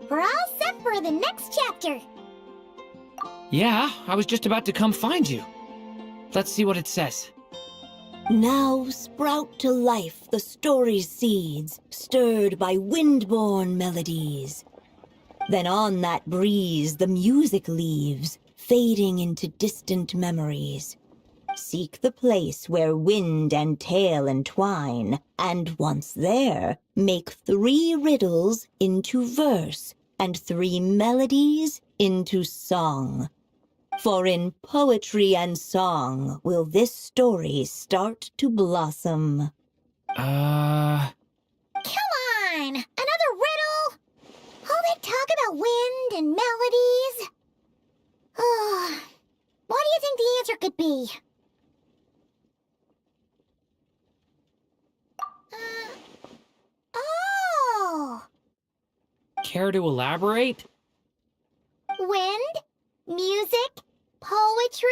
We're all set for the next chapter. Yeah, I was just about to come find you. Let's see what it says. Now sprout to life the story's seeds, stirred by wind-born melodies. Then on that breeze the music leaves, fading into distant memories. Seek the place where wind and tale entwine, and once there, make 3 riddles into verse, and 3 melodies into song. For in poetry and song will this story start to blossom. Come on! Another riddle? All that talk about wind and melodies? What do you think the answer could be? Oh! Care to elaborate? Wind? Music? Poetry?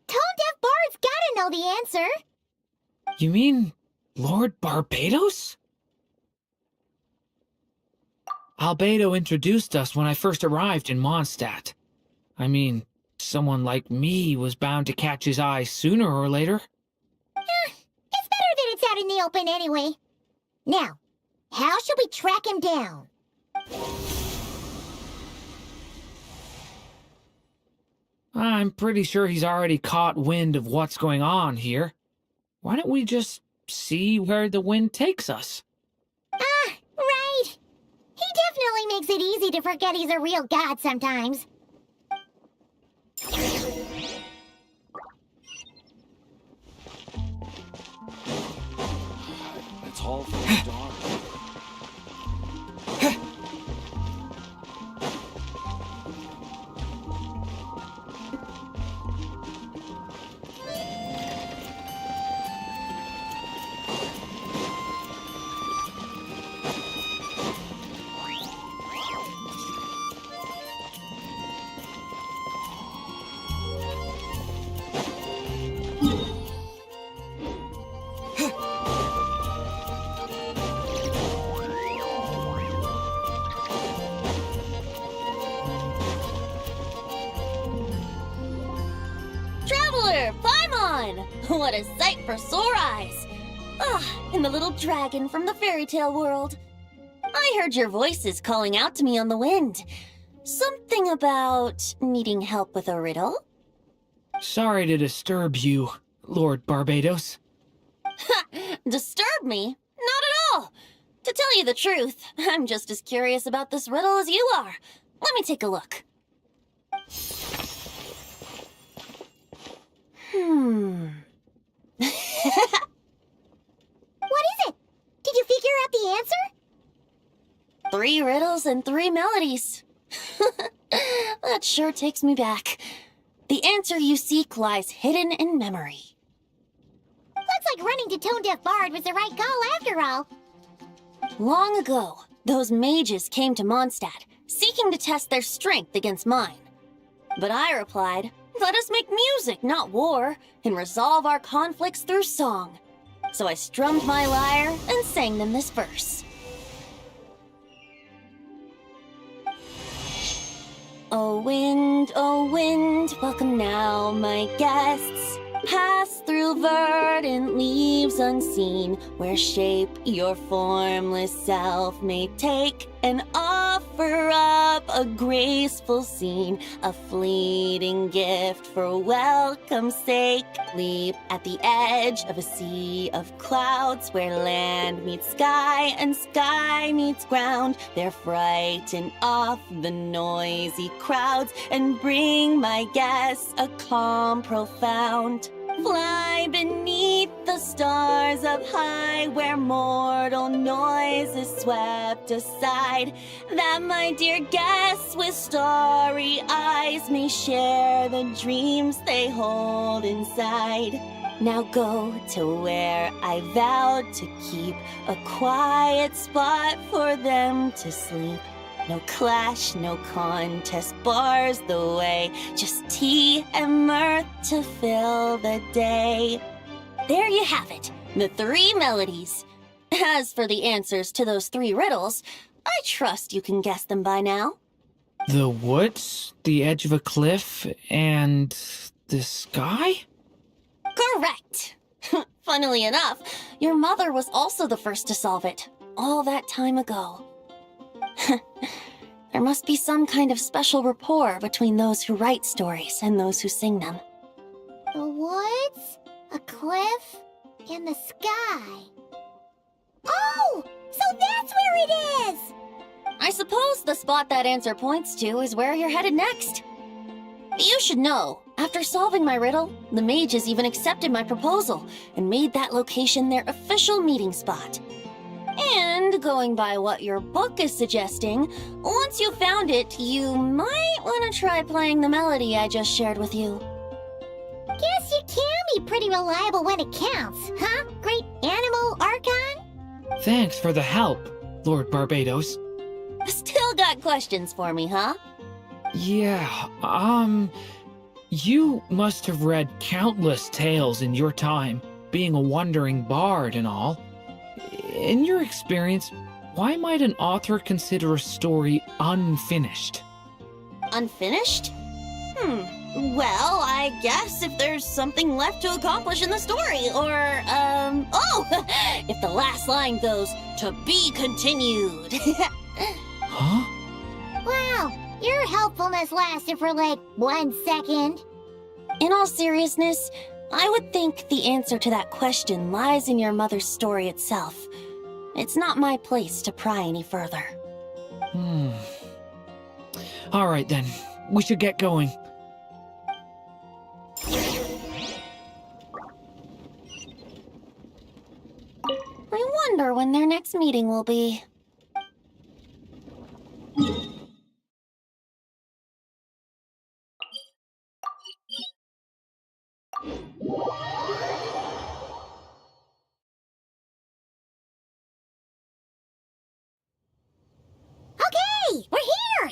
Tone-deaf bards gotta know the answer. You mean Lord Barbados? Albedo introduced us when I first arrived in Mondstadt. I mean, someone like me was bound to catch his eye sooner or later. It's better that it's out in the open anyway. Now, how should we track him down? I'm pretty sure he's already caught wind of what's going on here. Why don't we just see where the wind takes us? Right. He definitely makes it easy to forget he's a real god sometimes. It's all for the daughter. What a sight for sore eyes! And the little dragon from the fairy tale world. I heard your voices calling out to me on the wind. Something about needing help with a riddle? Sorry to disturb you, Lord Barbados. Disturb me? Not at all! To tell you the truth, I'm just as curious about this riddle as you are. Let me take a look. What is it? Did you figure out the answer? 3 riddles and 3 melodies. That sure takes me back. The answer you seek lies hidden in memory. Looks like running to Tone-Deaf Bard was the right call after all. Long ago, those mages came to Mondstadt, seeking to test their strength against mine. But I replied, let us make music, not war, and resolve our conflicts through song. So I strummed my lyre and sang them this verse. O wind, welcome now, my guests. Pass through verdant leaves unseen, where shape your formless self may take, and offer offer up a graceful scene, a fleeting gift for welcome's sake. Leap at the edge of a sea of clouds where land meets sky and sky meets ground. There frighten off the noisy crowds and bring my guests a calm profound. Fly beneath the stars up high where mortal noise is swept aside, that my dear guests with starry eyes may share the dreams they hold inside. Now go to where I vowed to keep a quiet spot for them to sleep. No clash, no contest bars the way, just tea and mirth to fill the day. There you have it, the 3 melodies. As for the answers to those 3 riddles, I trust you can guess them by now. The woods, the edge of a cliff, and the sky? Correct! Funnily enough, your mother was also the first to solve it, all that time ago. There must be some kind of special rapport between those who write stories and those who sing them. The woods, a cliff, and the sky. Oh! So that's where it is! I suppose the spot that answer points to is where you're headed next. You should know, after solving my riddle, the mages even accepted my proposal and made that location their official meeting spot. And going by what your book is suggesting, once you found it, you might want to try playing the melody I just shared with you. Guess you can be pretty reliable when it counts, huh, great animal Archon? Thanks for the help, Lord Barbados. Still got questions for me, huh? Yeah, you must have read countless tales in your time, being a wandering bard and all. In your experience, why might an author consider a story unfinished? Unfinished? Well, I guess if there's something left to accomplish in the story, or, if the last line goes, "To be continued." Huh? Wow, your helpfulness lasted for like 1 second. In all seriousness, I would think the answer to that question lies in your mother's story itself. It's not my place to pry any further. All right then, we should get going. I wonder when their next meeting will be. Okay, we're here!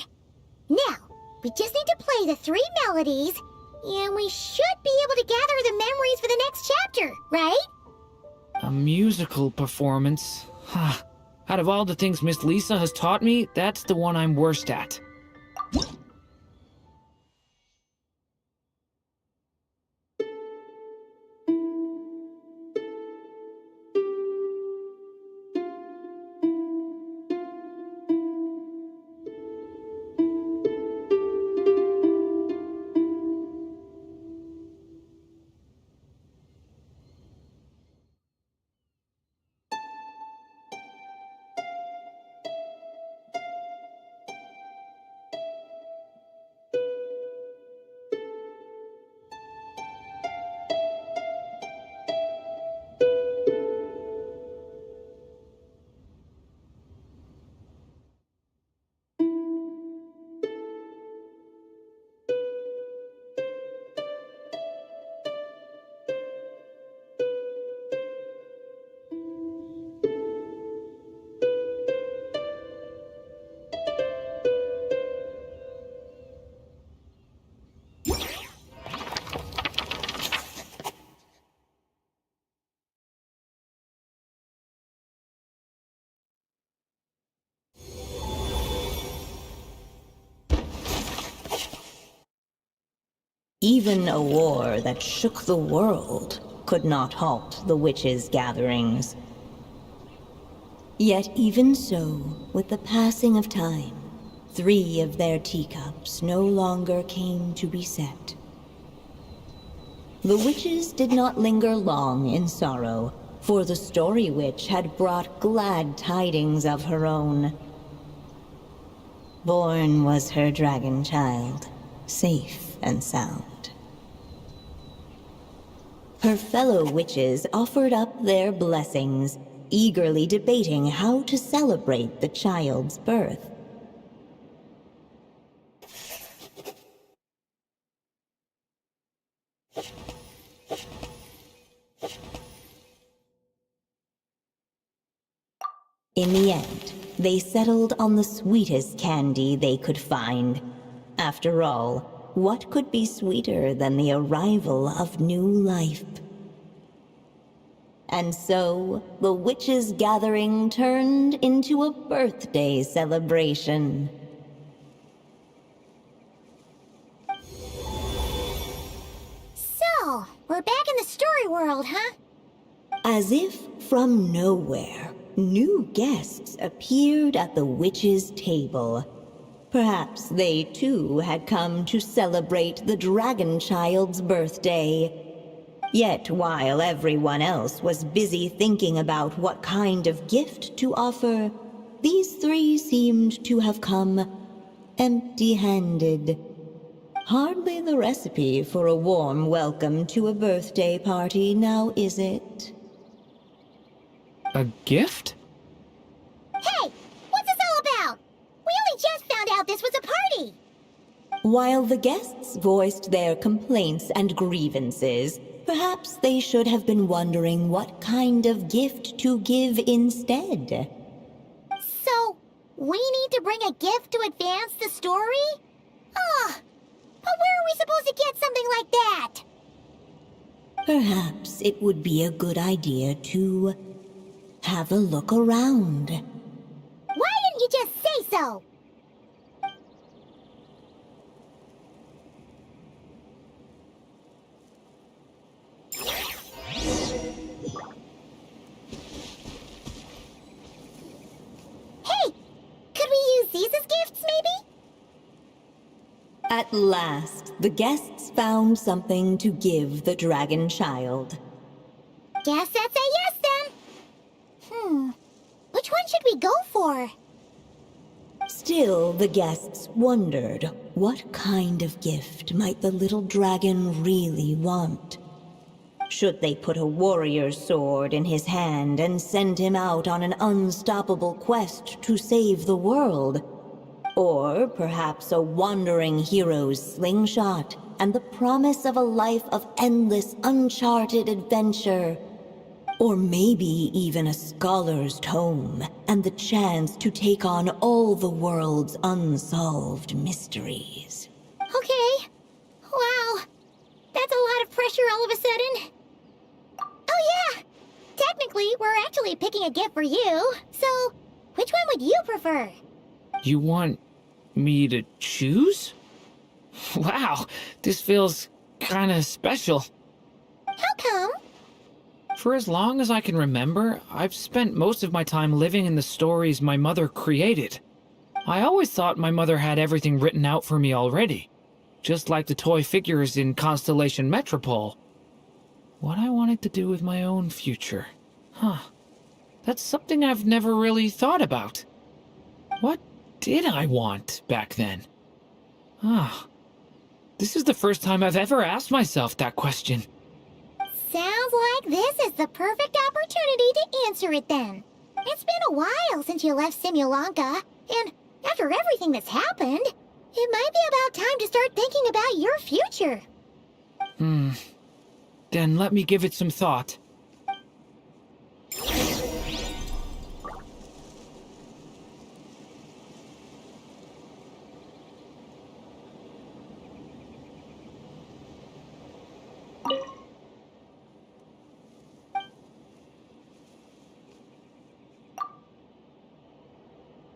Now, we just need to play the 3 melodies, and we should be able to gather the memories for the next chapter, right? A musical performance? Huh. Out of all the things Miss Lisa has taught me, that's the one I'm worst at. Even a war that shook the world could not halt the witches' gatherings. Yet even so, with the passing of time, 3 of their teacups no longer came to be set. The witches did not linger long in sorrow, for the Story Witch had brought glad tidings of her own. Born was her dragon child, safe and sound. Her fellow witches offered up their blessings, eagerly debating how to celebrate the child's birth. In the end, they settled on the sweetest candy they could find. After all, what could be sweeter than the arrival of new life? And so, the witches' gathering turned into a birthday celebration. So, we're back in the story world, huh? As if from nowhere, new guests appeared at the witches' table. Perhaps they too had come to celebrate the dragon child's birthday. Yet while everyone else was busy thinking about what kind of gift to offer, these 3 seemed to have come empty-handed. Hardly the recipe for a warm welcome to a birthday party, now is it? A gift? Hey, what's this all about? We only just found out this was a party! While the guests voiced their complaints and grievances, perhaps they should have been wondering what kind of gift to give instead. So, we need to bring a gift to advance the story? But where are we supposed to get something like that? Perhaps it would be a good idea to have a look around. Why didn't you just say so? Hey, could we use these as gifts, maybe? At last, the guests found something to give the dragon child. Guess that's a yes then. Which one should we go for? Still, the guests wondered what kind of gift might the little dragon really want. Should they put a warrior's sword in his hand and send him out on an unstoppable quest to save the world? Or perhaps a wandering hero's slingshot and the promise of a life of endless, uncharted adventure? Or maybe even a scholar's tome and the chance to take on all the world's unsolved mysteries. Okay. Wow. That's a lot of pressure all of a sudden. Oh yeah! Technically, we're actually picking a gift for you. So, which one would you prefer? You want me to choose? Wow, this feels kinda special. How come? For as long as I can remember, I've spent most of my time living in the stories my mother created. I always thought my mother had everything written out for me already, just like the toy figures in Constellation Metropole. What I wanted to do with my own future. That's something I've never really thought about. What did I want back then? This is the first time I've ever asked myself that question. Sounds like this is the perfect opportunity to answer it then. It's been a while since you left Simulanka, and after everything that's happened, it might be about time to start thinking about your future. Then let me give it some thought.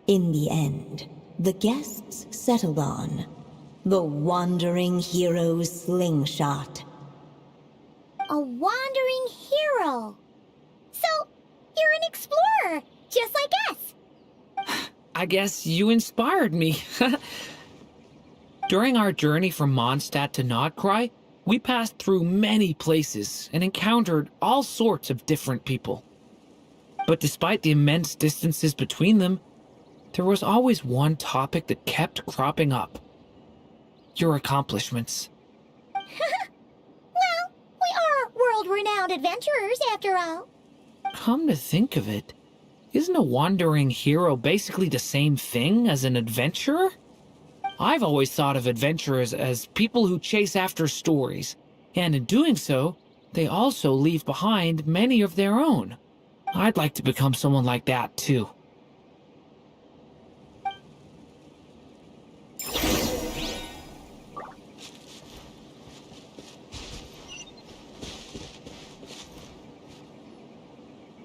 In the end, the guests settled on the wandering hero's slingshot. A wandering hero. So, you're an explorer, just like us. I guess you inspired me. During our journey from Mondstadt to Nodcry, we passed through many places and encountered all sorts of different people. But despite the immense distances between them, there was always one topic that kept cropping up. Your accomplishments. Well, we are world-renowned adventurers, after all. Come to think of it, isn't a wandering hero basically the same thing as an adventurer? I've always thought of adventurers as people who chase after stories, and in doing so, they also leave behind many of their own. I'd like to become someone like that, too.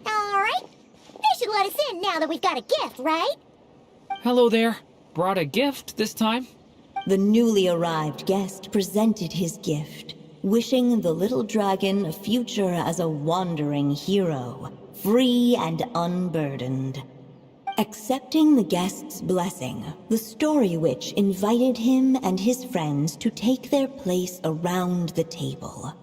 All right. They should let us in now that we've got a gift, right? Hello there. Brought a gift this time. The newly arrived guest presented his gift, wishing the little dragon a future as a wandering hero, free and unburdened. Accepting the guest's blessing, the Story Witch invited him and his friends to take their place around the table.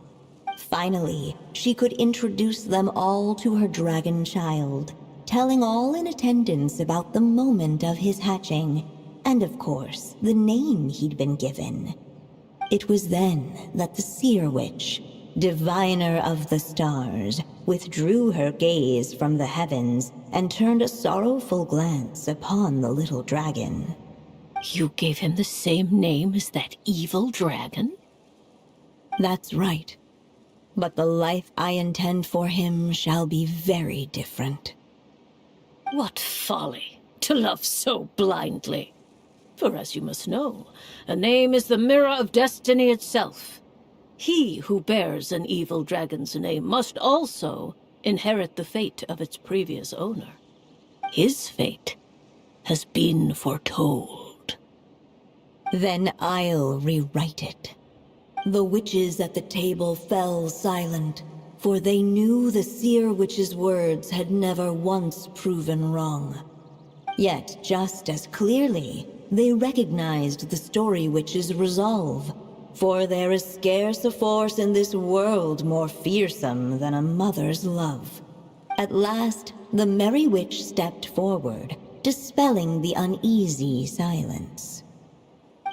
Finally, she could introduce them all to her dragon child, telling all in attendance about the moment of his hatching, and of course, the name he'd been given. It was then that the Seer Witch, diviner of the stars, withdrew her gaze from the heavens and turned a sorrowful glance upon the little dragon. You gave him the same name as that evil dragon? That's right. But the life I intend for him shall be very different. What folly, to love so blindly. For as you must know, a name is the mirror of destiny itself. He who bears an evil dragon's name must also inherit the fate of its previous owner. His fate has been foretold. Then I'll rewrite it. The witches at the table fell silent, for they knew the Seer Witch's words had never once proven wrong. Yet, just as clearly, they recognized the Story Witch's resolve, for there is scarce a force in this world more fearsome than a mother's love. At last, the Merry Witch stepped forward, dispelling the uneasy silence.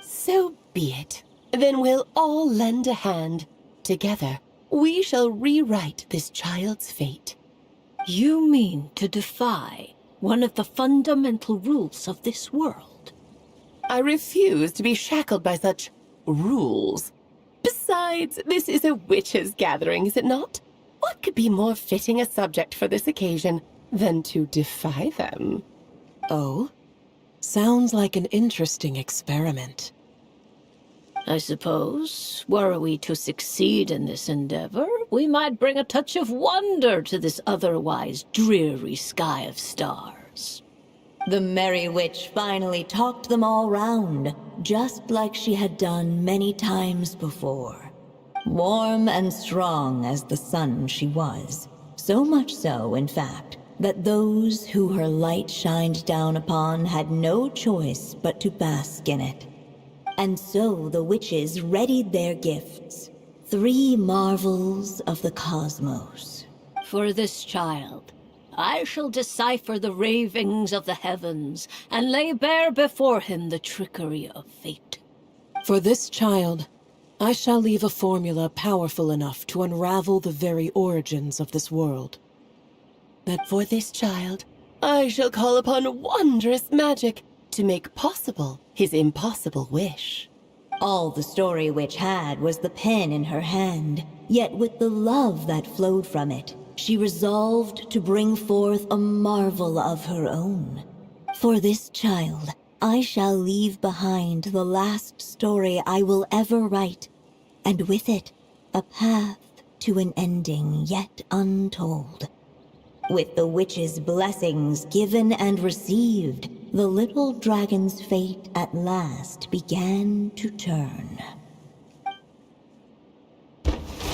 So be it. Then we'll all lend a hand. Together, we shall rewrite this child's fate. You mean to defy one of the fundamental rules of this world? I refuse to be shackled by such rules. Besides, this is a witches' gathering, is it not? What could be more fitting a subject for this occasion than to defy them? Oh? Sounds like an interesting experiment. I suppose, were we to succeed in this endeavor, we might bring a touch of wonder to this otherwise dreary sky of stars. The Merry Witch finally talked them all round, just like she had done many times before. Warm and strong as the sun she was, so much so, in fact, that those who her light shined down upon had no choice but to bask in it. And so the witches readied their gifts, 3 marvels of the cosmos. For this child, I shall decipher the ravings of the heavens and lay bare before him the trickery of fate. For this child, I shall leave a formula powerful enough to unravel the very origins of this world. That for this child, I shall call upon wondrous magic to make possible his impossible wish. All the Story Witch had was the pen in her hand, yet with the love that flowed from it, she resolved to bring forth a marvel of her own. For this child, I shall leave behind the last story I will ever write, and with it, a path to an ending yet untold. With the witch's blessings given and received, the little dragon's fate at last began to turn.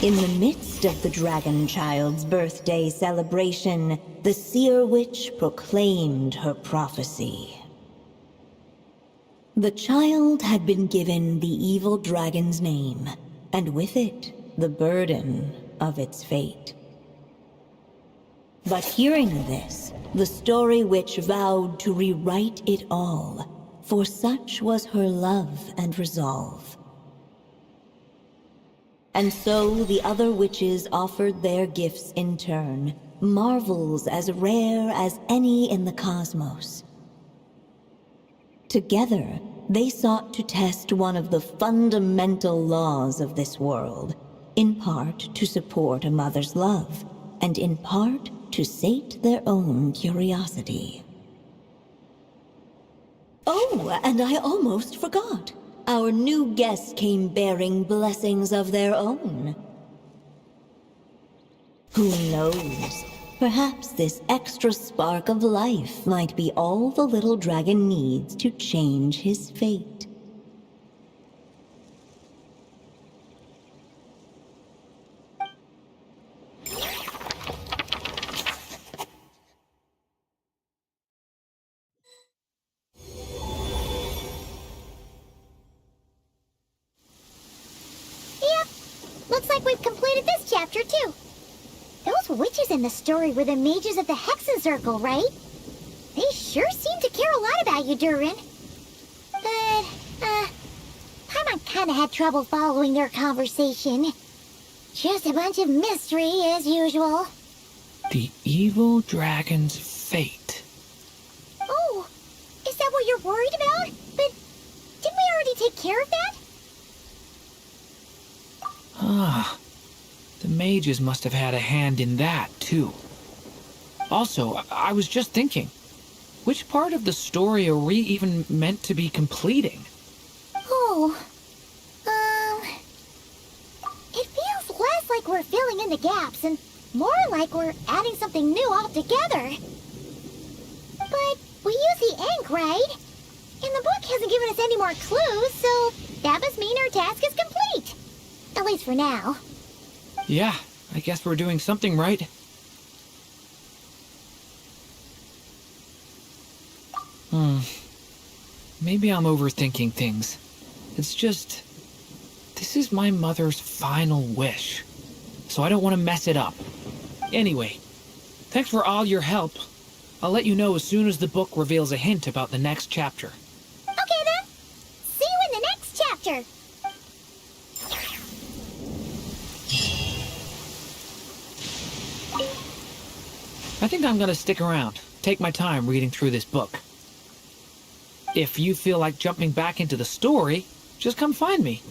In the midst of the dragon child's birthday celebration, the Seer Witch proclaimed her prophecy. The child had been given the evil dragon's name, and with it, the burden of its fate. But hearing this, the story witch vowed to rewrite it all, for such was her love and resolve. And so the other witches offered their gifts in turn, marvels as rare as any in the cosmos. Together, they sought to test one of the fundamental laws of this world, in part to support a mother's love, and in part to sate their own curiosity. Oh, and I almost forgot. Our new guests came bearing blessings of their own. Who knows? Perhaps this extra spark of life might be all the little dragon needs to change his fate. Yep, looks like we've completed this chapter too. Those witches in the story were the mages of the Hexen Circle, right? They sure seem to care a lot about you, Durin. But, Paimon kinda had trouble following their conversation. Just a bunch of mystery, as usual. The evil dragon's fate. Oh, is that what you're worried about? But didn't we already take care of that? Ah, the mages must have had a hand in that, too. Also, I was just thinking, which part of the story are we even meant to be completing? Oh, it feels less like we're filling in the gaps and more like we're adding something new altogether. But we use the ink, right? And the book hasn't given us any more clues, so that must mean our task is complete. At least for now. Yeah, I guess we're doing something right. Maybe I'm overthinking things. It's just, this is my mother's final wish, so I don't want to mess it up. Anyway, thanks for all your help. I'll let you know as soon as the book reveals a hint about the next chapter. Okay then. See you in the next chapter. I think I'm gonna stick around, take my time reading through this book. If you feel like jumping back into the story, just come find me.